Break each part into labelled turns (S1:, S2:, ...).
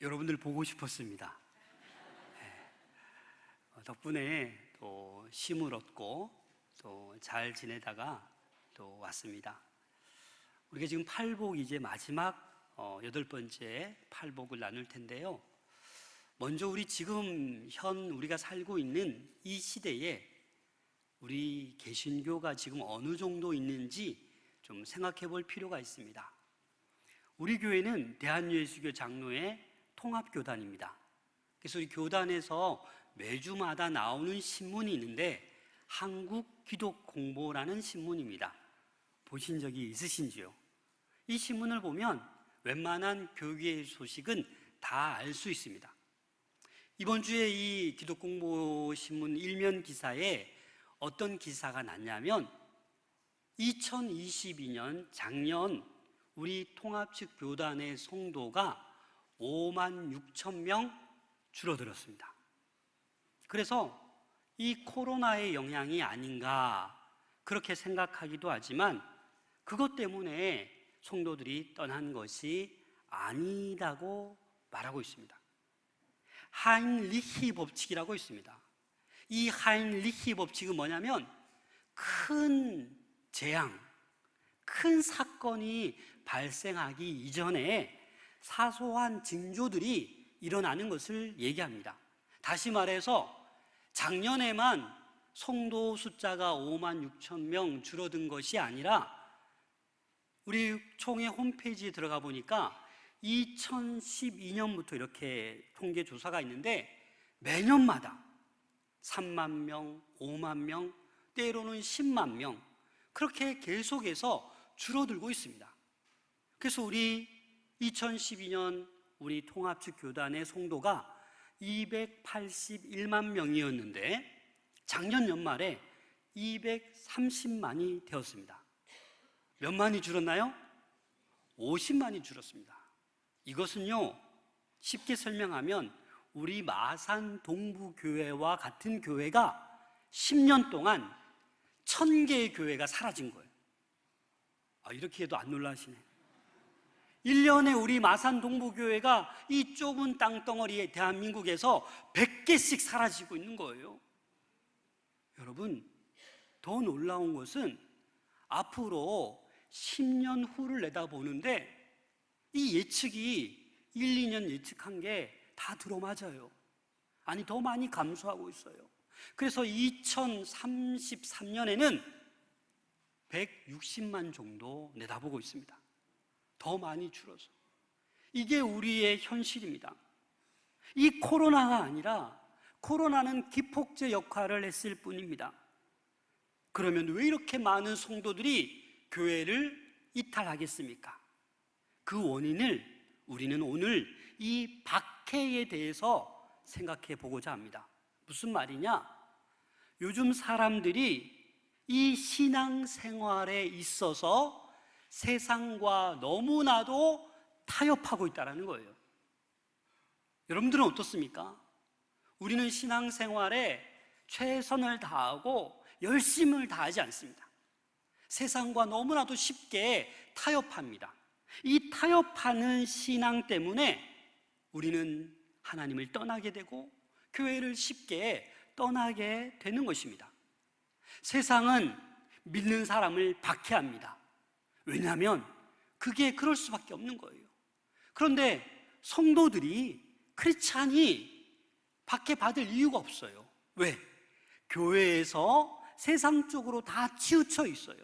S1: 여러분들 보고 싶었습니다. 덕분에 또 쉼을 얻고 또 잘 지내다가 또 왔습니다. 우리가 지금 팔복 이제 마지막 8번째 팔복을 나눌 텐데요. 먼저 우리 지금 우리가 살고 있는 이 시대에 우리 개신교가 지금 어느 정도 있는지 좀 생각해 볼 필요가 있습니다. 우리 교회는 대한예수교 장로의 통합교단입니다. 그래서 우리 교단에서 매주마다 나오는 신문이 있는데 한국기독공보라는 신문입니다. 보신 적이 있으신지요? 이 신문을 보면 웬만한 교계의 소식은 다 알 수 있습니다. 이번 주에 이 기독공보 신문 일면 기사에 어떤 기사가 났냐면 2022년 작년 우리 통합 측 교단의 성도가 5만 6천 명 줄어들었습니다. 그래서 이 코로나의 영향이 아닌가 그렇게 생각하기도 하지만 그것 때문에 성도들이 떠난 것이 아니라고 말하고 있습니다. 하인리히 법칙이라고 있습니다. 이 하인리히 법칙은 뭐냐면 큰 재앙, 큰 사건이 발생하기 이전에 사소한 징조들이 일어나는 것을 얘기합니다. 다시 말해서 작년에만 성도 숫자가 5만 6천 명 줄어든 것이 아니라 우리 총회 홈페이지에 들어가 보니까 2012년부터 이렇게 통계 조사가 있는데 매년마다 3만 명, 5만 명, 때로는 10만 명 그렇게 계속해서 줄어들고 있습니다. 그래서 우리 2012년 우리 통합측 교단의 성도가 281만 명이었는데 작년 연말에 230만이 되었습니다. 몇 만이 줄었나요? 50만이 줄었습니다. 이것은요, 쉽게 설명하면 우리 마산 동부교회와 같은 교회가 10년 동안 1000개의 교회가 사라진 거예요. 이렇게 해도 안 놀라시네. 1년에 우리 마산 동부교회가 이 좁은 땅덩어리에 대한민국에서 100개씩 사라지고 있는 거예요. 여러분, 더 놀라운 것은 앞으로 10년 후를 내다보는데 이 예측이 1, 2년 예측한 게 다 들어맞아요. 아니, 더 많이 감소하고 있어요. 그래서 2033년에는 160만 정도 내다보고 있습니다. 더 많이 줄어서. 이게 우리의 현실입니다. 이 코로나가 아니라 코로나는 기폭제 역할을 했을 뿐입니다. 그러면 왜 이렇게 많은 성도들이 교회를 이탈하겠습니까? 그 원인을 우리는 오늘 이 박해에 대해서 생각해 보고자 합니다. 무슨 말이냐? 요즘 사람들이 이 신앙생활에 있어서 세상과 너무나도 타협하고 있다는 거예요. 여러분들은 어떻습니까? 우리는 신앙생활에 최선을 다하고 열심을 다하지 않습니다. 세상과 너무나도 쉽게 타협합니다. 이 타협하는 신앙 때문에 우리는 하나님을 떠나게 되고 교회를 쉽게 떠나게 되는 것입니다. 세상은 믿는 사람을 박해합니다. 왜냐하면 그게 그럴 수밖에 없는 거예요. 그런데 성도들이 크리스찬이 박해받을 이유가 없어요. 왜? 교회에서 세상 쪽으로 다 치우쳐 있어요.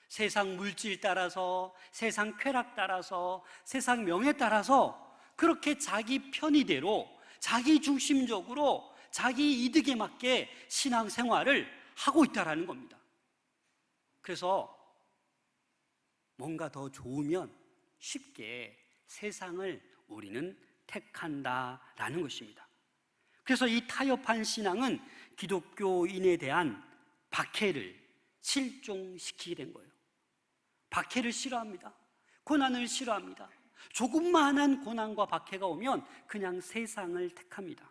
S1: 세상 물질 따라서, 세상 쾌락 따라서, 세상 명예 따라서 그렇게 자기 편의대로, 자기 중심적으로, 자기 이득에 맞게 신앙생활을 하고 있다는 겁니다. 그래서 뭔가 더 좋으면 쉽게 세상을 우리는 택한다라는 것입니다. 그래서 이 타협한 신앙은 기독교인에 대한 박해를 실종시키게 된 거예요. 박해를 싫어합니다. 고난을 싫어합니다. 조금만한 고난과 박해가 오면 그냥 세상을 택합니다.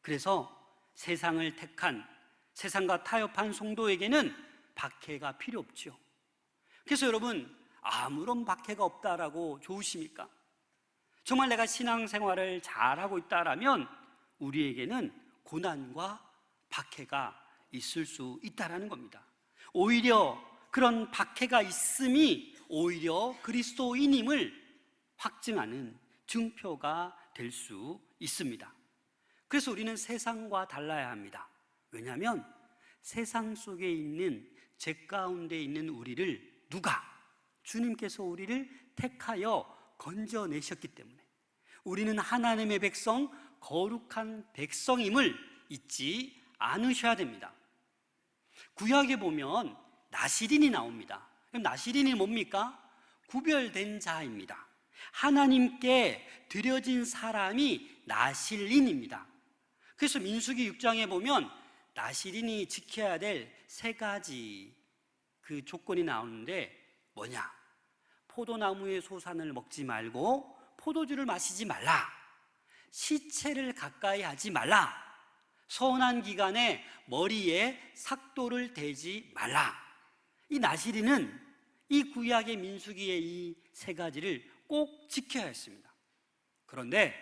S1: 그래서 세상을 택한, 세상과 타협한 성도에게는 박해가 필요 없죠. 그래서 여러분, 아무런 박해가 없다라고 좋으십니까? 정말 내가 신앙생활을 잘하고 있다라면 우리에게는 고난과 박해가 있을 수 있다라는 겁니다. 오히려 그런 박해가 있음이 오히려 그리스도인임을 확증하는 증표가 될 수 있습니다. 그래서 우리는 세상과 달라야 합니다. 왜냐하면 세상 속에 있는 죄 가운데 있는 우리를 주님께서 우리를 택하여 건져내셨기 때문에 우리는 하나님의 백성, 거룩한 백성임을 잊지 않으셔야 됩니다. 구약에 보면 나시린이 나옵니다. 그럼 나시린이 뭡니까? 구별된 자입니다. 하나님께 드려진 사람이 나실린입니다. 그래서 민수기 6장에 보면 나시린이 지켜야 될 3가지 그 조건이 나오는데 뭐냐? 포도나무의 소산을 먹지 말고 포도주를 마시지 말라, 시체를 가까이 하지 말라, 서운한 기간에 머리에 삭도를 대지 말라. 이 나시린은 이 구약의 민수기의 이 3가지를 꼭 지켜야 했습니다. 그런데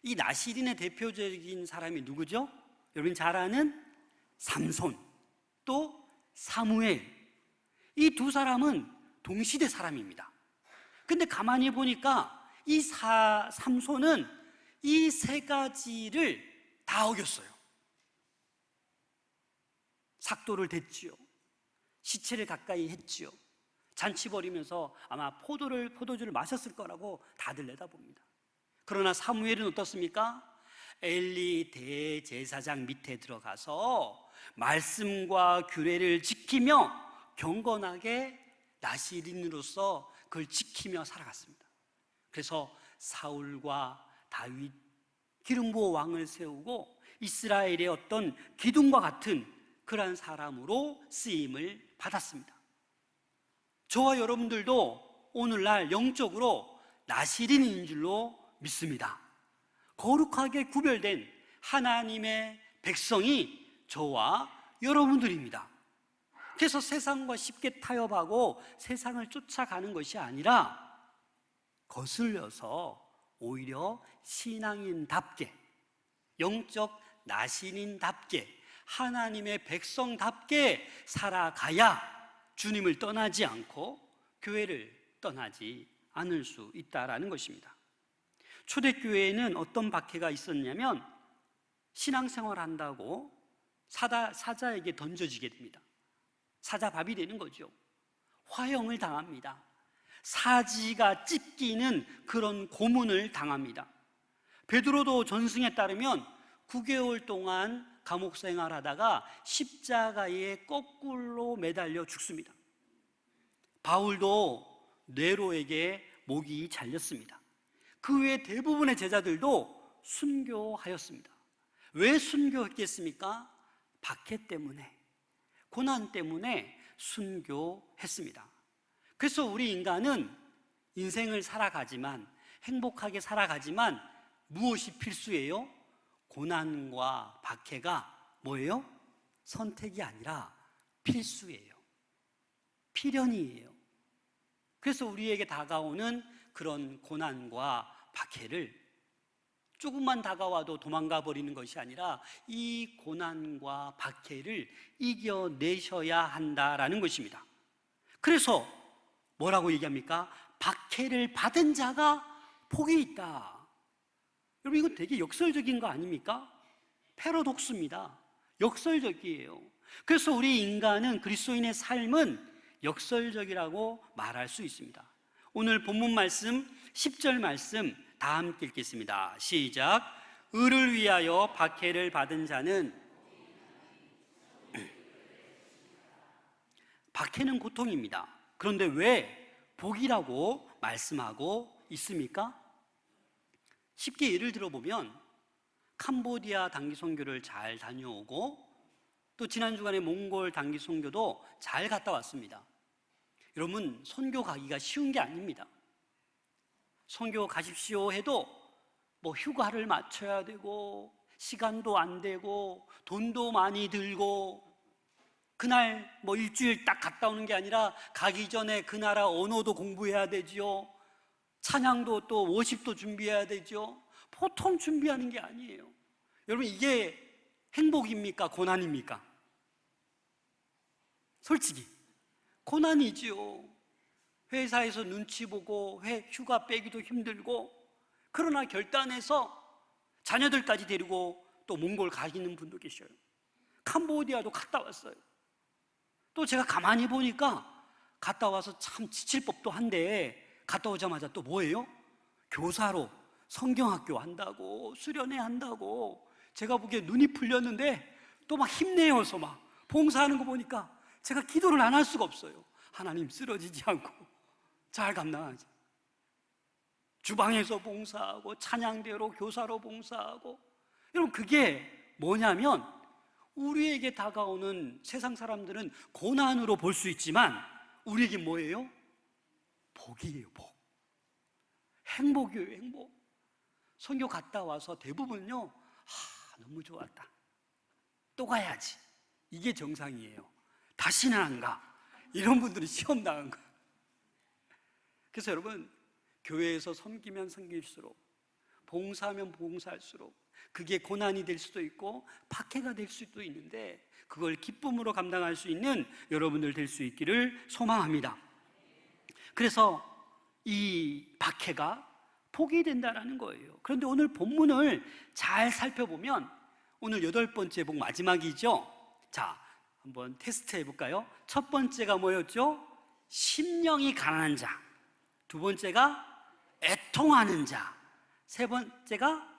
S1: 이 나시린의 대표적인 사람이 누구죠? 여러분 잘 아는 삼손, 또 사무엘. 이 2 사람은 동시대 사람입니다. 근데 가만히 보니까 이 삼손은 이 3가지를 다 어겼어요. 삭도를 댔지요, 시체를 가까이 했지요, 잔치 벌이면서 아마 포도주를 마셨을 거라고 다들 내다봅니다. 그러나 사무엘은 어떻습니까? 엘리 대제사장 밑에 들어가서 말씀과 규례를 지키며 경건하게 나시린으로서 그걸 지키며 살아갔습니다. 그래서 사울과 다윗 기름 부어 왕을 세우고 이스라엘의 어떤 기둥과 같은 그러한 사람으로 쓰임을 받았습니다. 저와 여러분들도 오늘날 영적으로 나시린인 줄로 믿습니다. 거룩하게 구별된 하나님의 백성이 저와 여러분들입니다. 그래서 세상과 쉽게 타협하고 세상을 쫓아가는 것이 아니라 거슬려서 오히려 신앙인답게, 영적 나신인답게, 하나님의 백성답게 살아가야 주님을 떠나지 않고 교회를 떠나지 않을 수 있다라는 것입니다. 초대교회에는 어떤 박해가 있었냐면 신앙생활 한다고 사자에게 던져지게 됩니다. 사자밥이 되는 거죠. 화형을 당합니다. 사지가 찢기는 그런 고문을 당합니다. 베드로도 전승에 따르면 9개월 동안 감옥 생활하다가 십자가에 거꾸로 매달려 죽습니다. 바울도 네로에게 목이 잘렸습니다. 그 외 대부분의 제자들도 순교하였습니다. 왜 순교했겠습니까? 박해 때문에, 고난 때문에 순교했습니다. 그래서 우리 인간은 인생을 살아가지만, 행복하게 살아가지만 무엇이 필수예요? 고난과 박해가 뭐예요? 선택이 아니라 필수예요. 필연이에요. 그래서 우리에게 다가오는 그런 고난과 박해를 조금만 다가와도 도망가 버리는 것이 아니라 이 고난과 박해를 이겨내셔야 한다라는 것입니다. 그래서 뭐라고 얘기합니까? 박해를 받은 자가 복이 있다. 여러분, 이거 되게 역설적인 거 아닙니까? 패러독스입니다. 역설적이에요. 그래서 우리 인간은, 그리스도인의 삶은 역설적이라고 말할 수 있습니다. 오늘 본문 말씀 10절 말씀 다 함께 읽겠습니다. 시작. 의를 위하여 박해를 받은 자는, 박해는 고통입니다. 그런데 왜 복이라고 말씀하고 있습니까? 쉽게 예를 들어보면 캄보디아 단기 선교를 잘 다녀오고 또 지난 주간에 몽골 단기 선교도 잘 갔다 왔습니다. 여러분, 선교 가기가 쉬운 게 아닙니다. 선교 가십시오 해도 뭐 휴가를 맞춰야 되고 시간도 안 되고 돈도 많이 들고, 그날 뭐 일주일 딱 갔다 오는 게 아니라 가기 전에 그 나라 언어도 공부해야 되지요. 찬양도 또 워십도 준비해야 되죠. 보통 준비하는 게 아니에요. 여러분, 이게 행복입니까? 고난입니까? 솔직히 고난이지요. 회사에서 눈치 보고 휴가 빼기도 힘들고, 그러나 결단해서 자녀들까지 데리고 또 몽골 가시는 분도 계셔요. 캄보디아도 갔다 왔어요. 또 제가 가만히 보니까 갔다 와서 참 지칠 법도 한데, 갔다 오자마자 또 뭐예요? 교사로 성경학교 한다고, 수련회 한다고. 제가 보기에 눈이 풀렸는데 또 막 힘내어서 막 봉사하는 거 보니까 제가 기도를 안 할 수가 없어요. 하나님, 쓰러지지 않고 잘 감당하지. 주방에서 봉사하고, 찬양대로 교사로 봉사하고. 여러분, 그게 뭐냐면, 우리에게 다가오는 세상 사람들은 고난으로 볼 수 있지만 우리에게 뭐예요? 복이에요. 복. 행복이에요. 행복. 선교 갔다 와서 대부분요, 너무 좋았다, 또 가야지, 이게 정상이에요. 다시는 안 가, 이런 분들이 시험 당한 거예요. 그래서 여러분, 교회에서 섬기면 섬길수록, 봉사하면 봉사할수록 그게 고난이 될 수도 있고 박해가 될 수도 있는데, 그걸 기쁨으로 감당할 수 있는 여러분들 될 수 있기를 소망합니다. 그래서 이 박해가 복이 된다라는 거예요. 그런데 오늘 본문을 잘 살펴보면, 오늘 8번째 복 마지막이죠. 자, 한번 테스트 해볼까요? 첫 번째가 뭐였죠? 심령이 가난한 자. 두 번째가 애통하는 자. 세 번째가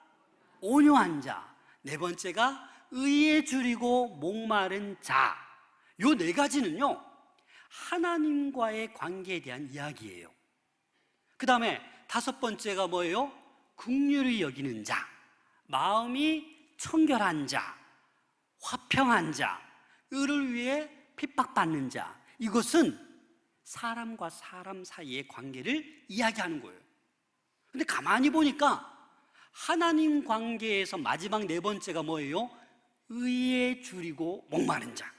S1: 온유한 자. 네 번째가 의에 줄이고 목마른 자. 요 네 가지는요, 하나님과의 관계에 대한 이야기예요. 그 다음에 다섯 번째가 뭐예요? 긍휼히 여기는 자, 마음이 청결한 자, 화평한 자, 의를 위해 핍박받는 자. 이것은 사람과 사람 사이의 관계를 이야기하는 거예요. 근데 가만히 보니까 하나님 관계에서 마지막 네 번째가 뭐예요? 의에 줄이고 목마른 자.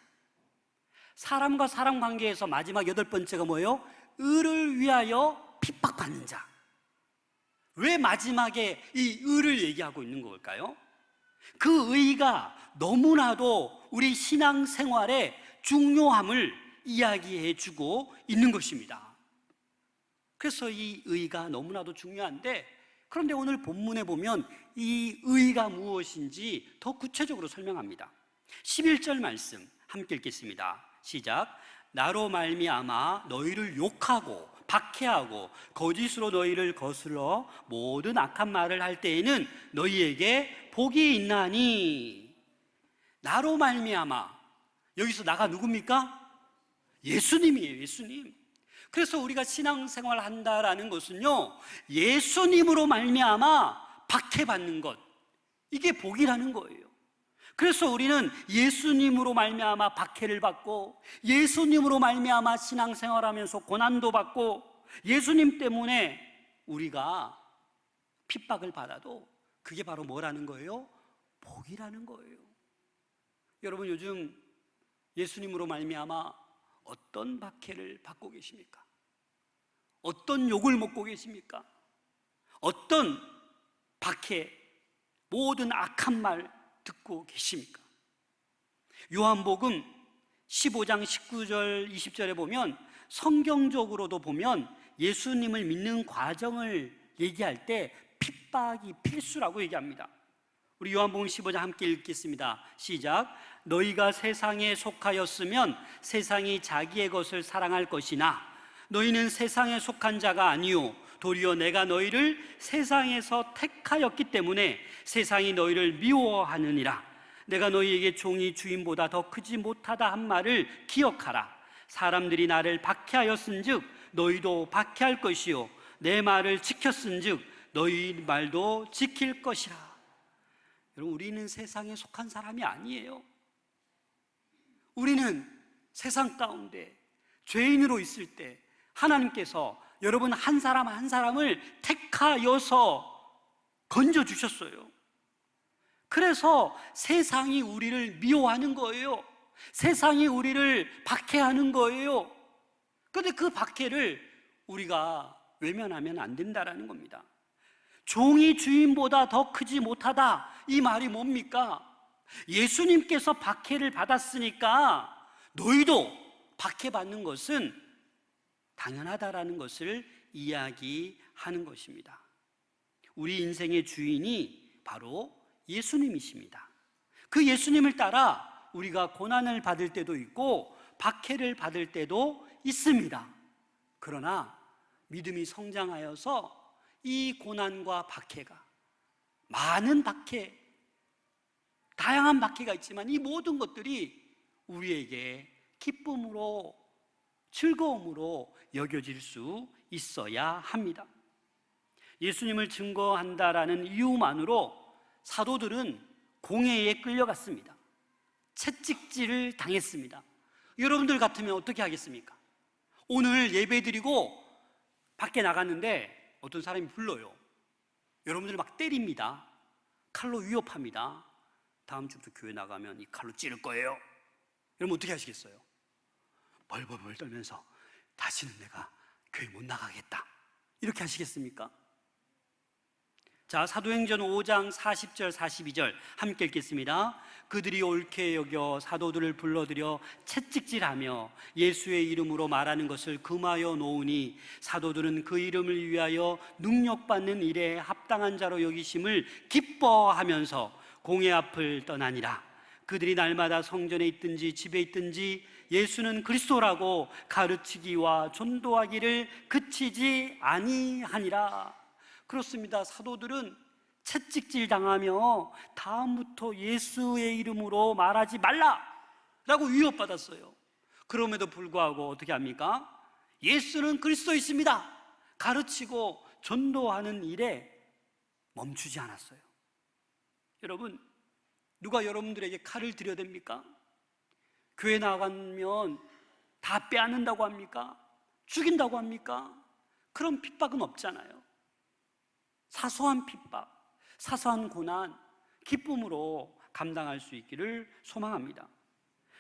S1: 사람과 사람 관계에서 마지막 8번째가 뭐예요? 의를 위하여 핍박받는 자. 왜 마지막에 이 의를 얘기하고 있는 걸까요? 그 의가 너무나도 우리 신앙생활의 중요함을 이야기해 주고 있는 것입니다. 그래서 이 의가 너무나도 중요한데, 그런데 오늘 본문에 보면 이 의가 무엇인지 더 구체적으로 설명합니다. 11절 말씀 함께 읽겠습니다. 시작. 나로 말미암아 너희를 욕하고 박해하고 거짓으로 너희를 거슬러 모든 악한 말을 할 때에는 너희에게 복이 있나니. 나로 말미암아, 여기서 나가 누굽니까? 예수님이에요. 예수님. 그래서 우리가 신앙생활을 한다라는 것은요, 예수님으로 말미암아 박해받는 것, 이게 복이라는 거예요. 그래서 우리는 예수님으로 말미암아 박해를 받고, 예수님으로 말미암아 신앙생활하면서 고난도 받고, 예수님 때문에 우리가 핍박을 받아도 그게 바로 뭐라는 거예요? 복이라는 거예요. 여러분, 요즘 예수님으로 말미암아 어떤 박해를 받고 계십니까? 어떤 욕을 먹고 계십니까? 어떤 박해, 모든 악한 말 듣고 계십니까? 요한복음 15장 19절 20절에 보면, 성경적으로도 보면 예수님을 믿는 과정을 얘기할 때 핍박이 필수라고 얘기합니다. 우리 요한복음 15장 함께 읽겠습니다. 시작. 너희가 세상에 속하였으면 세상이 자기의 것을 사랑할 것이나 너희는 세상에 속한 자가 아니요 도리어 내가 너희를 세상에서 택하였기 때문에 세상이 너희를 미워하느니라. 내가 너희에게 종이 주인보다 더 크지 못하다 한 말을 기억하라. 사람들이 나를 박해하였은즉 너희도 박해할 것이요 내 말을 지켰은즉 너희 말도 지킬 것이라. 여러분, 우리는 세상에 속한 사람이 아니에요. 우리는 세상 가운데 죄인으로 있을 때 하나님께서 여러분 한 사람 한 사람을 택하여서 건져주셨어요. 그래서 세상이 우리를 미워하는 거예요. 세상이 우리를 박해하는 거예요. 그런데 그 박해를 우리가 외면하면 안 된다라는 겁니다. 종이 주인보다 더 크지 못하다, 이 말이 뭡니까? 예수님께서 박해를 받았으니까 너희도 박해받는 것은 당연하다라는 것을 이야기하는 것입니다. 우리 인생의 주인이 바로 예수님이십니다. 그 예수님을 따라 우리가 고난을 받을 때도 있고 박해를 받을 때도 있습니다. 그러나 믿음이 성장하여서 이 고난과 박해가, 많은 박해, 다양한 박해가 있지만 이 모든 것들이 우리에게 기쁨으로, 즐거움으로 여겨질 수 있어야 합니다. 예수님을 증거한다라는 이유만으로 사도들은 공회에 끌려갔습니다. 채찍질을 당했습니다. 여러분들 같으면 어떻게 하겠습니까? 오늘 예배드리고 밖에 나갔는데 어떤 사람이 불러요. 여러분들 막 때립니다. 칼로 위협합니다. 다음 주부터 교회 나가면 이 칼로 찌를 거예요. 여러분 어떻게 하시겠어요? 벌벌벌 떨면서 다시는 내가 교회 못 나가겠다, 이렇게 하시겠습니까? 자, 사도행전 5장 40절 42절 함께 읽겠습니다. 그들이 옳게 여겨 사도들을 불러들여 채찍질하며 예수의 이름으로 말하는 것을 금하여 놓으니 사도들은 그 이름을 위하여 능력받는 일에 합당한 자로 여기심을 기뻐하면서 공회 앞을 떠나니라. 그들이 날마다 성전에 있든지 집에 있든지 예수는 그리스도라고 가르치기와 전도하기를 그치지 아니하니라. 그렇습니다. 사도들은 채찍질 당하며 다음부터 예수의 이름으로 말하지 말라라고 위협받았어요. 그럼에도 불구하고 어떻게 합니까? 예수는 그리스도이십니다 가르치고 전도하는 일에 멈추지 않았어요. 여러분, 누가 여러분들에게 칼을 들여댑니까? 교회 나가면 다 빼앗는다고 합니까? 죽인다고 합니까? 그런 핍박은 없잖아요. 사소한 핍박, 사소한 고난, 기쁨으로 감당할 수 있기를 소망합니다.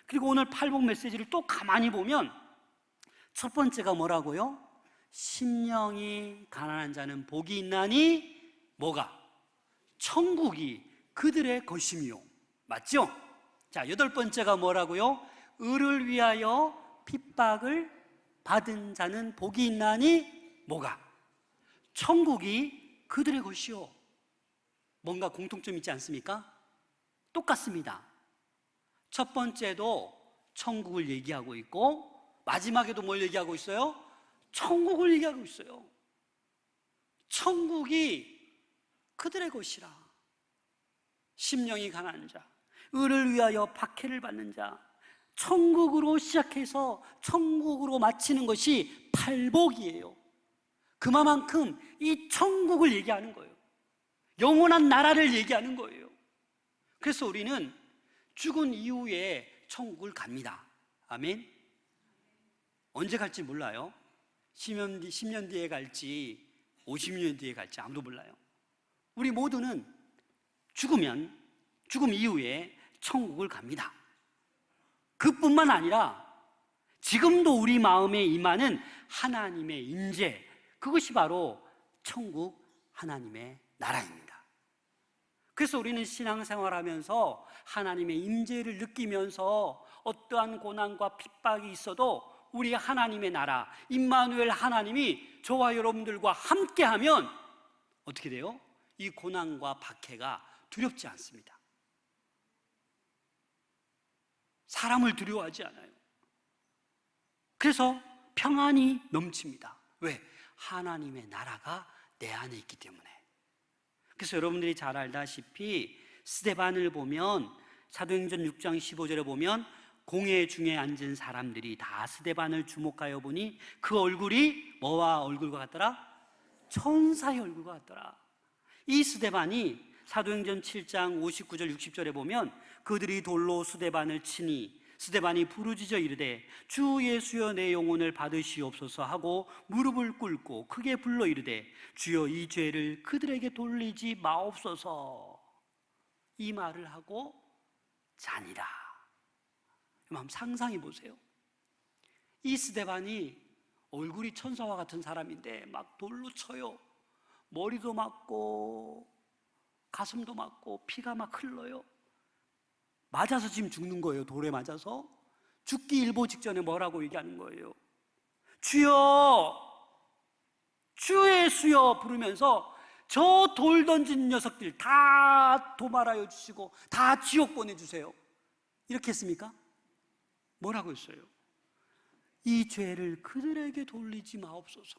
S1: 그리고 오늘 팔복 메시지를 또 가만히 보면 첫 번째가 뭐라고요? 심령이 가난한 자는 복이 있나니 뭐가? 천국이 그들의 것이며. 맞죠? 자, 8번째가 뭐라고요? 의를 위하여 핍박을 받은 자는 복이 있나니 뭐가? 천국이 그들의 것이요. 뭔가 공통점이 있지 않습니까? 똑같습니다. 첫 번째도 천국을 얘기하고 있고 마지막에도 뭘 얘기하고 있어요? 천국을 얘기하고 있어요. 천국이 그들의 것이라. 심령이 가난한 자, 의를 위하여 박해를 받는 자, 천국으로 시작해서 천국으로 마치는 것이 팔복이에요. 그만큼 이 천국을 얘기하는 거예요. 영원한 나라를 얘기하는 거예요. 그래서 우리는 죽은 이후에 천국을 갑니다. 아멘. 언제 갈지 몰라요. 10년 뒤에 갈지 50년 뒤에 갈지 아무도 몰라요. 우리 모두는 죽음 이후에 천국을 갑니다. 그뿐만 아니라 지금도 우리 마음에 임하는 하나님의 임재, 그것이 바로 천국 하나님의 나라입니다. 그래서 우리는 신앙생활하면서 하나님의 임재를 느끼면서 어떠한 고난과 핍박이 있어도 우리 하나님의 나라, 임마누엘 하나님이 저와 여러분들과 함께하면 어떻게 돼요? 이 고난과 박해가 두렵지 않습니다. 사람을 두려워하지 않아요. 그래서 평안이 넘칩니다. 왜? 하나님의 나라가 내 안에 있기 때문에. 그래서 여러분들이 잘 알다시피 스데반을 보면 사도행전 6장 15절에 보면 공회 중에 앉은 사람들이 다 스데반을 주목하여 보니 그 얼굴이 뭐와 얼굴과 같더라? 천사의 얼굴과 같더라. 이 스데반이 사도행전 7장 59절 60절에 보면 그들이 돌로 스데반을 치니 스데반이 부르짖어 이르되 주 예수여 내 영혼을 받으시옵소서 하고 무릎을 꿇고 크게 불러 이르되 주여 이 죄를 그들에게 돌리지 마옵소서, 이 말을 하고 자니라. 한번 상상해 보세요. 이 스데반이 얼굴이 천사와 같은 사람인데 막 돌로 쳐요. 머리도 맞고 가슴도 맞고 피가 막 흘러요. 맞아서 지금 죽는 거예요. 돌에 맞아서. 죽기 일보 직전에 뭐라고 얘기하는 거예요? 주여, 주 예수여 부르면서 저 돌 던진 녀석들 다 도말하여 주시고 다 지옥 보내주세요. 이렇게 했습니까? 뭐라고 했어요? 이 죄를 그들에게 돌리지 마옵소서.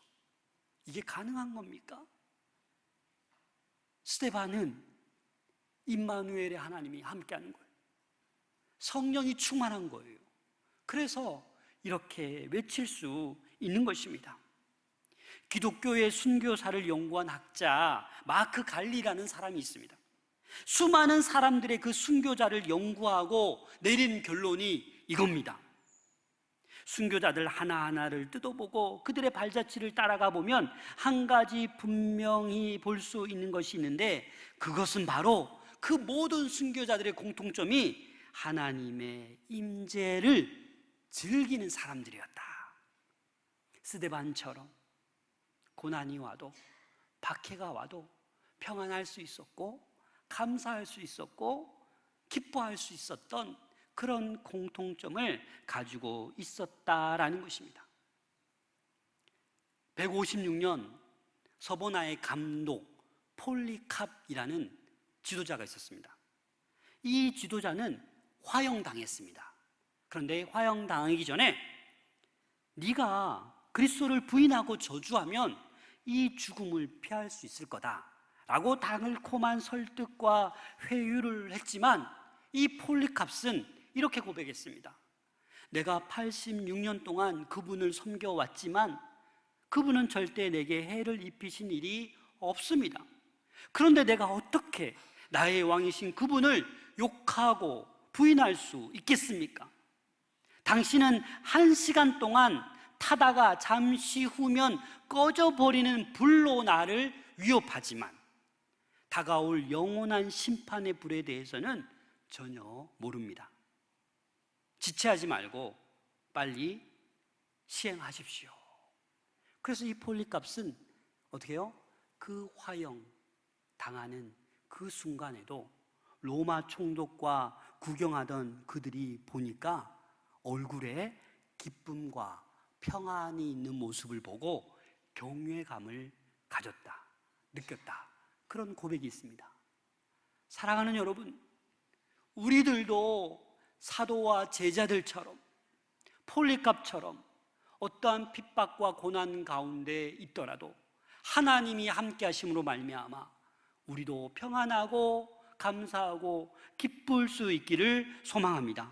S1: 이게 가능한 겁니까? 스데반은 임마누엘의 하나님이 함께하는 거예요. 성령이 충만한 거예요. 그래서 이렇게 외칠 수 있는 것입니다. 기독교의 순교사를 연구한 학자 마크 갈리라는 사람이 있습니다. 수많은 사람들의 그 순교자를 연구하고 내린 결론이 이겁니다. 순교자들 하나하나를 뜯어보고 그들의 발자취를 따라가 보면 한 가지 분명히 볼 수 있는 것이 있는데, 그것은 바로 그 모든 순교자들의 공통점이 하나님의 임재를 즐기는 사람들이었다. 스데반처럼 고난이 와도 박해가 와도 평안할 수 있었고 감사할 수 있었고 기뻐할 수 있었던 그런 공통점을 가지고 있었다라는 것입니다. 156년 서보나의 감독 폴리캅이라는 지도자가 있었습니다. 이 지도자는 화형당했습니다. 그런데 화형당하기 전에 네가 그리스도를 부인하고 저주하면 이 죽음을 피할 수 있을 거다 라고 달콤한 설득과 회유를 했지만 이 폴리캅은 이렇게 고백했습니다. 내가 86년 동안 그분을 섬겨왔지만 그분은 절대 내게 해를 입히신 일이 없습니다. 그런데 내가 어떻게 나의 왕이신 그분을 욕하고 부인할 수 있겠습니까? 당신은 1시간 동안 타다가 잠시 후면 꺼져버리는 불로 나를 위협하지만 다가올 영원한 심판의 불에 대해서는 전혀 모릅니다. 지체하지 말고 빨리 시행하십시오. 그래서 이 폴리캅은 어떻게 해요? 그 화형 당하는 그 순간에도 로마 총독과 구경하던 그들이 보니까 얼굴에 기쁨과 평안이 있는 모습을 보고 경외감을 가졌다, 느꼈다. 그런 고백이 있습니다. 사랑하는 여러분, 우리들도 사도와 제자들처럼 폴리캅처럼 어떠한 핍박과 고난 가운데 있더라도 하나님이 함께 하심으로 말미암아 우리도 평안하고 감사하고 기쁠 수 있기를 소망합니다.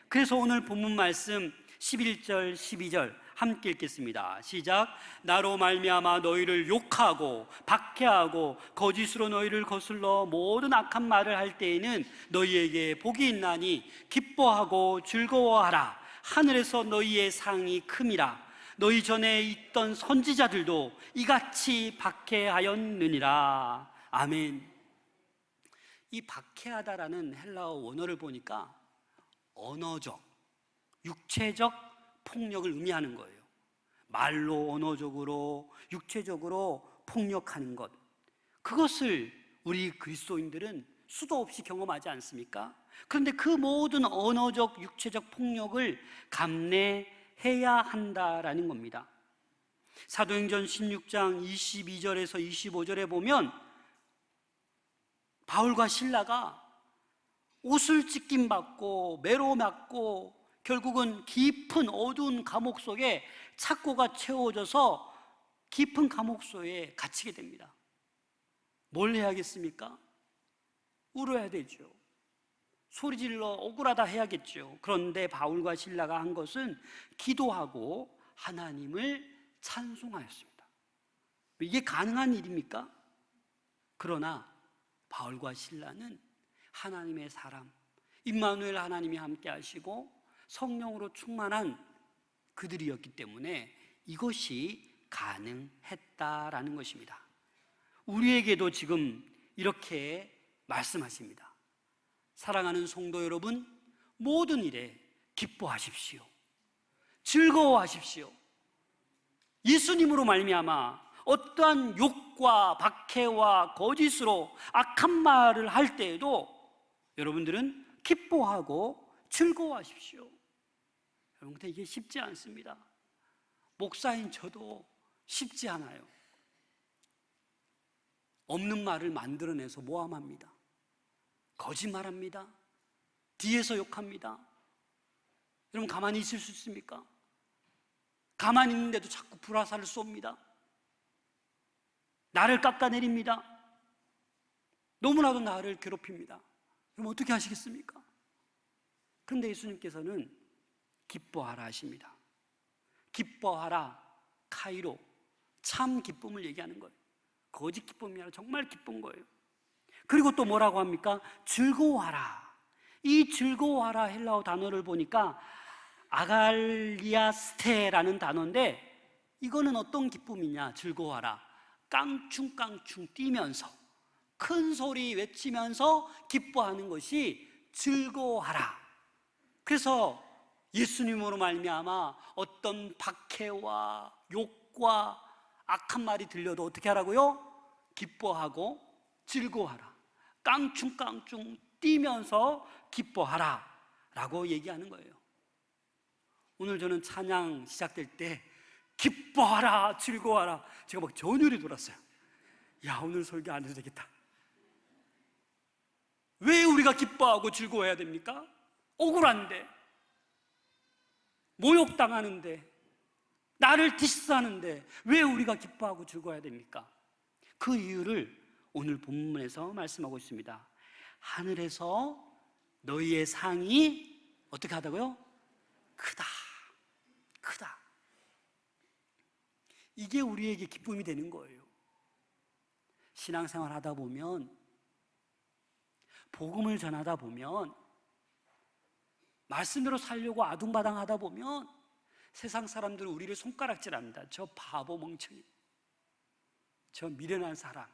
S1: 그래서 오늘 본문 말씀 11절 12절 함께 읽겠습니다. 시작. 나로 말미암아 너희를 욕하고 박해하고 거짓으로 너희를 거슬러 모든 악한 말을 할 때에는 너희에게 복이 있나니 기뻐하고 즐거워하라. 하늘에서 너희의 상이 큼이라. 너희 전에 있던 선지자들도 이같이 박해하였느니라. 아멘. 이 박해하다라는 헬라어 원어를 보니까 언어적, 육체적 폭력을 의미하는 거예요. 말로, 언어적으로, 육체적으로 폭력하는 것, 그것을 우리 그리스도인들은 수도 없이 경험하지 않습니까? 그런데 그 모든 언어적, 육체적 폭력을 감내해야 한다라는 겁니다. 사도행전 16장 22절에서 25절에 보면 바울과 실라가 옷을 찢김받고 매로 맞고 결국은 깊은 어두운 감옥 속에 착고가 채워져서 깊은 감옥 속에 갇히게 됩니다. 뭘 해야겠습니까? 울어야 되죠. 소리질러 억울하다 해야겠죠. 그런데 바울과 실라가 한 것은 기도하고 하나님을 찬송하였습니다. 이게 가능한 일입니까? 그러나 바울과 실라는 하나님의 사람, 임마누엘 하나님이 함께 하시고 성령으로 충만한 그들이었기 때문에 이것이 가능했다라는 것입니다. 우리에게도 지금 이렇게 말씀하십니다. 사랑하는 성도 여러분, 모든 일에 기뻐하십시오. 즐거워하십시오. 예수님으로 말미암아 어떠한 욕과 박해와 거짓으로 악한 말을 할 때에도 여러분들은 기뻐하고 즐거워하십시오. 여러분, 근데 이게 쉽지 않습니다. 목사인 저도 쉽지 않아요. 없는 말을 만들어내서 모함합니다. 거짓말합니다. 뒤에서 욕합니다. 여러분, 가만히 있을 수 있습니까? 가만히 있는데도 자꾸 불화살을 쏩니다. 나를 깎아내립니다. 너무나도 나를 괴롭힙니다. 그럼 어떻게 하시겠습니까? 그런데 예수님께서는 기뻐하라 하십니다. 기뻐하라, 카이로, 참 기쁨을 얘기하는 거예요. 거짓 기쁨이 아니라 정말 기쁜 거예요. 그리고 또 뭐라고 합니까? 즐거워하라. 이 즐거워하라 헬라어 단어를 보니까 아갈리아스테라는 단어인데, 이거는 어떤 기쁨이냐? 즐거워하라, 깡충깡충 뛰면서 큰 소리 외치면서 기뻐하는 것이 즐거워하라. 그래서 예수님으로 말미암아 어떤 박해와 욕과 악한 말이 들려도 어떻게 하라고요? 기뻐하고 즐거워하라, 깡충깡충 뛰면서 기뻐하라 라고 얘기하는 거예요. 오늘 저는 찬양 시작될 때 기뻐하라, 즐거워하라, 제가 막 전율이 돌았어요. 야, 오늘 설교 안 해도 되겠다. 왜 우리가 기뻐하고 즐거워해야 됩니까? 억울한데, 모욕당하는데, 나를 디스하는데 왜 우리가 기뻐하고 즐거워해야 됩니까? 그 이유를 오늘 본문에서 말씀하고 있습니다. 하늘에서 너희의 상이 어떻게 하다고요? 크다, 크다. 이게 우리에게 기쁨이 되는 거예요. 신앙생활 하다 보면, 복음을 전하다 보면, 말씀대로 살려고 아둥바둥 하다 보면 세상 사람들은 우리를 손가락질합니다. 저 바보 멍청이, 저 미련한 사람.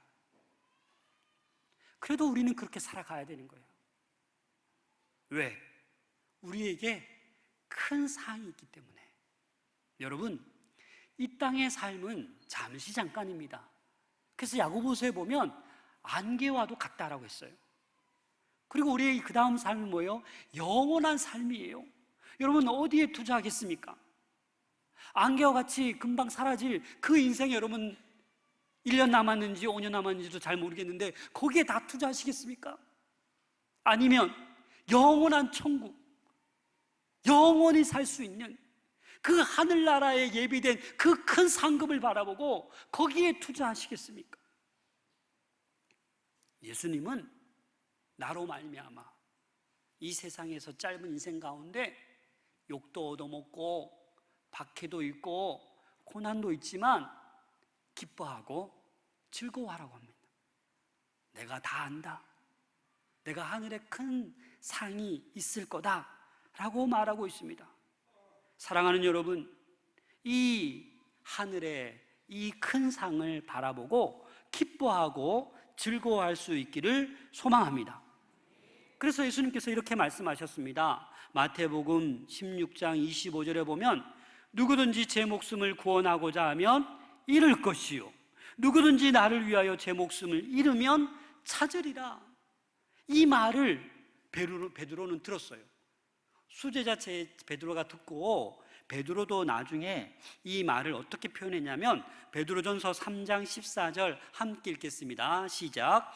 S1: 그래도 우리는 그렇게 살아가야 되는 거예요. 왜? 우리에게 큰 상이 있기 때문에. 여러분, 이 땅의 삶은 잠시 잠깐입니다. 그래서 야고보서에 보면 안개와도 같다라고 했어요. 그리고 우리의 그 다음 삶은 뭐예요? 영원한 삶이에요. 여러분, 어디에 투자하겠습니까? 안개와 같이 금방 사라질 그 인생, 여러분 1년 남았는지 5년 남았는지도 잘 모르겠는데 거기에 다 투자하시겠습니까? 아니면 영원한 천국, 영원히 살 수 있는 그 하늘나라에 예비된 그 큰 상급을 바라보고 거기에 투자하시겠습니까? 예수님은 나로 말미암아 이 세상에서 짧은 인생 가운데 욕도 얻어먹고 박해도 있고 고난도 있지만 기뻐하고 즐거워하라고 합니다. 내가 다 안다, 내가 하늘에 큰 상이 있을 거다 라고 말하고 있습니다. 사랑하는 여러분, 이 하늘의 이 큰 상을 바라보고 기뻐하고 즐거워할 수 있기를 소망합니다. 그래서 예수님께서 이렇게 말씀하셨습니다. 마태복음 16장 25절에 보면 누구든지 제 목숨을 구원하고자 하면 잃을 것이요, 누구든지 나를 위하여 제 목숨을 잃으면 찾으리라. 이 말을 베드로는 들었어요. 수제자 베드로가 듣고, 베드로도 나중에 이 말을 어떻게 표현했냐면 베드로전서 3장 14절 함께 읽겠습니다. 시작.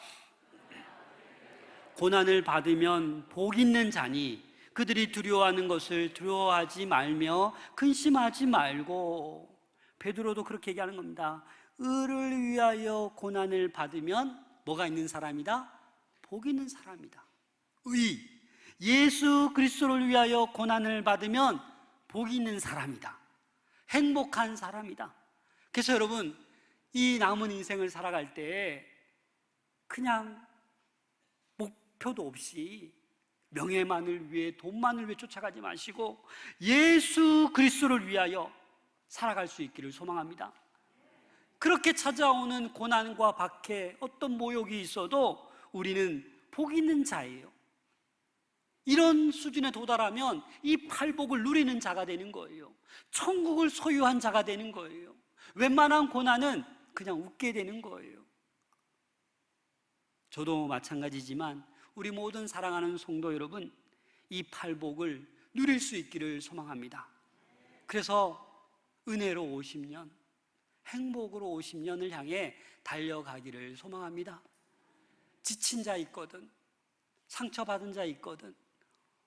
S1: 고난을 받으면 복 있는 자니 그들이 두려워하는 것을 두려워하지 말며 근심하지 말고. 베드로도 그렇게 얘기하는 겁니다. 의를 위하여 고난을 받으면 뭐가 있는 사람이다? 복 있는 사람이다. 의, 예수 그리스도를 위하여 고난을 받으면 복이 있는 사람이다. 행복한 사람이다. 그래서 여러분, 이 남은 인생을 살아갈 때 그냥 목표도 없이 명예만을 위해, 돈만을 위해 쫓아가지 마시고 예수 그리스도를 위하여 살아갈 수 있기를 소망합니다. 그렇게 찾아오는 고난과 박해, 어떤 모욕이 있어도 우리는 복 있는 자예요. 이런 수준에 도달하면 이 팔복을 누리는 자가 되는 거예요. 천국을 소유한 자가 되는 거예요. 웬만한 고난은 그냥 웃게 되는 거예요. 저도 마찬가지지만 우리 모든 사랑하는 성도 여러분, 이 팔복을 누릴 수 있기를 소망합니다. 그래서 은혜로 50년, 행복으로 50년을 향해 달려가기를 소망합니다. 지친 자 있거든, 상처받은 자 있거든,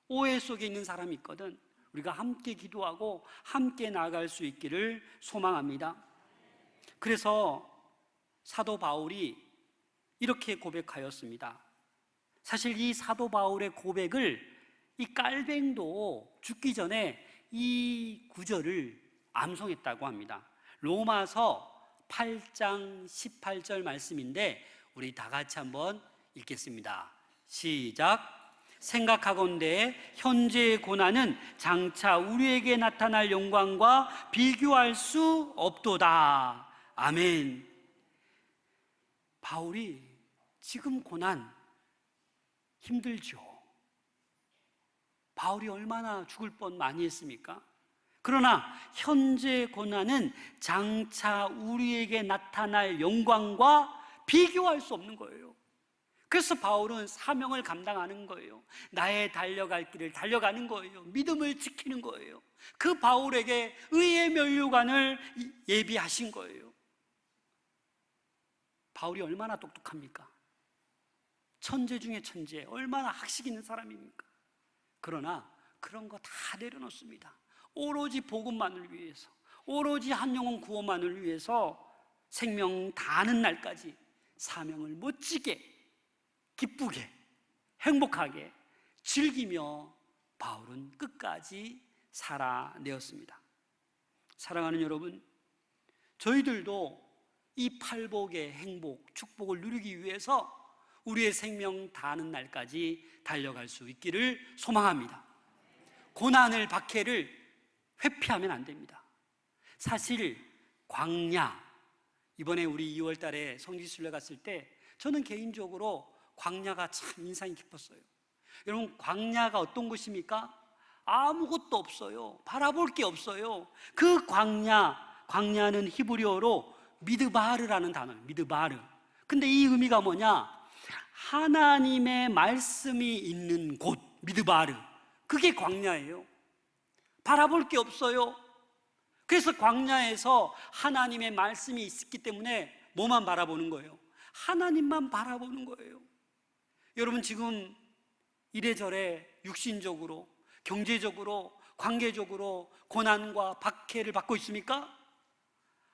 S1: 오해 속에 있는 사람이 있거든, 우리가 함께 기도하고 함께 나아갈 수 있기를 소망합니다. 그래서 사도 바울이 이렇게 고백하였습니다. 사실 이 사도 바울의 고백을 이 깔뱅도 죽기 전에 이 구절을 암송했다고 합니다. 로마서 8장 18절 말씀인데 우리 다 같이 한번 읽겠습니다. 시작. 생각하건대 현재의 고난은 장차 우리에게 나타날 영광과 비교할 수 없도다. 아멘. 바울이 지금 고난 힘들죠. 바울이 얼마나 죽을 뻔 많이 했습니까? 그러나 현재 고난은 장차 우리에게 나타날 영광과 비교할 수 없는 거예요. 그래서 바울은 사명을 감당하는 거예요. 나의 달려갈 길을 달려가는 거예요. 믿음을 지키는 거예요. 그 바울에게 의의 면류관을 예비하신 거예요. 바울이 얼마나 똑똑합니까? 천재 중에 천재, 얼마나 학식 있는 사람입니까? 그러나 그런 거 다 내려놓습니다. 오로지 복음만을 위해서, 오로지 한 영혼 구원만을 위해서 생명 다하는 날까지 사명을 멋지게, 기쁘게, 행복하게 즐기며 바울은 끝까지 살아내었습니다. 사랑하는 여러분, 저희들도 이 팔복의 행복, 축복을 누리기 위해서 우리의 생명 다하는 날까지 달려갈 수 있기를 소망합니다. 고난을, 박해를 회피하면 안 됩니다. 사실 광야, 이번에 우리 2월 달에 성지순례 갔을 때 저는 개인적으로 광야가 참 인상이 깊었어요. 여러분, 광야가 어떤 곳입니까? 아무것도 없어요. 바라볼 게 없어요. 그 광야는 히브리어로 미드바르라는 단어예요. 미드바르. 근데 이 의미가 뭐냐? 하나님의 말씀이 있는 곳, 미드바르. 그게 광야예요. 바라볼 게 없어요. 그래서 광야에서 하나님의 말씀이 있기 때문에 뭐만 바라보는 거예요? 하나님만 바라보는 거예요. 여러분, 지금 이래저래 육신적으로, 경제적으로, 관계적으로 고난과 박해를 받고 있습니까?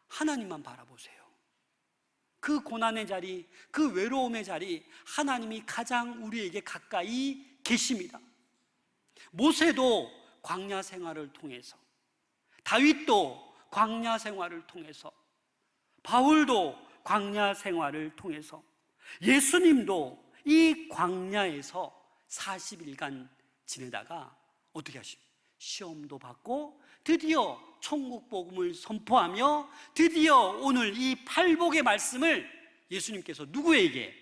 S1: 하나님만 바라보세요. 그 고난의 자리, 그 외로움의 자리, 하나님이 가장 우리에게 가까이 계십니다. 모세도 광야 생활을 통해서, 다윗도 광야 생활을 통해서, 바울도 광야 생활을 통해서, 예수님도 이 광야에서 40일간 지내다가 어떻게 하십니까? 시험도 받고 드디어 천국 복음을 선포하며 드디어 오늘 이 팔복의 말씀을 예수님께서 누구에게?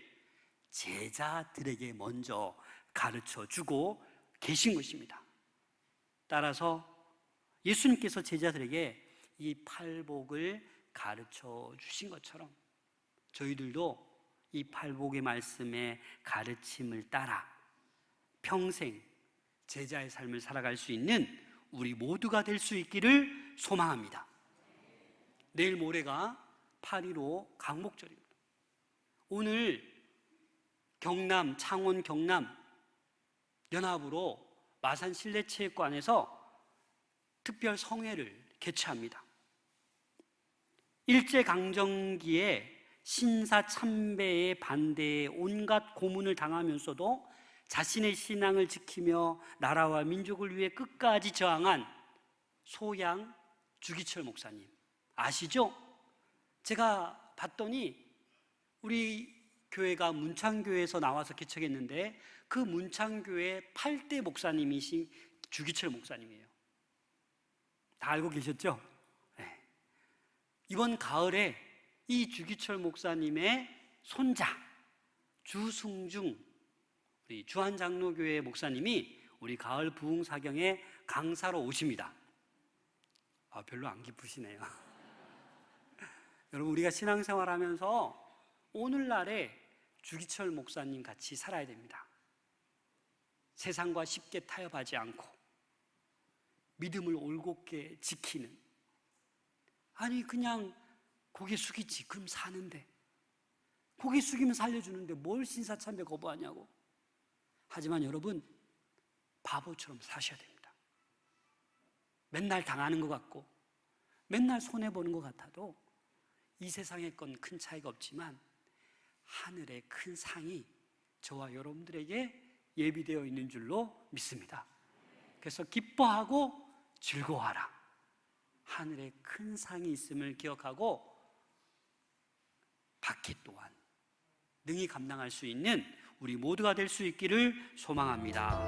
S1: 제자들에게 먼저 가르쳐 주고 계신 것입니다. 따라서 예수님께서 제자들에게 이 팔복을 가르쳐 주신 것처럼 저희들도 이 팔복의 말씀의 가르침을 따라 평생 제자의 삶을 살아갈 수 있는 우리 모두가 될 수 있기를 소망합니다. 내일 모레가 8.15 강목절입니다. 오늘 경남, 창원 경남 연합으로 마산 실내체육관에서 특별 성회를 개최합니다. 일제강점기에 신사참배의 반대에 온갖 고문을 당하면서도 자신의 신앙을 지키며 나라와 민족을 위해 끝까지 저항한 소양 주기철 목사님 아시죠? 제가 봤더니 우리 교회가 문창교회에서 나와서 개척했는데 그 문창교회 8대 목사님이신 주기철 목사님이에요. 다 알고 계셨죠? 네. 이번 가을에 이 주기철 목사님의 손자 주승중 우리 주한장로교회 목사님이 우리 가을 부흥사경에 강사로 오십니다. 별로 안 기쁘시네요. 여러분, 우리가 신앙생활하면서 오늘날에 주기철 목사님 같이 살아야 됩니다. 세상과 쉽게 타협하지 않고 믿음을 올곧게 지키는, 아니 그냥 고개 숙이지 그럼 사는데, 고개 숙이면 살려주는데 뭘 신사참배 거부하냐고. 하지만 여러분, 바보처럼 사셔야 됩니다. 맨날 당하는 것 같고 맨날 손해보는 것 같아도 이 세상의 건 큰 차이가 없지만 하늘의 큰 상이 저와 여러분들에게 예비되어 있는 줄로 믿습니다. 그래서 기뻐하고 즐거워하라. 하늘의 큰 상이 있음을 기억하고 받기 또한 능히 감당할 수 있는 우리 모두가 될 수 있기를 소망합니다.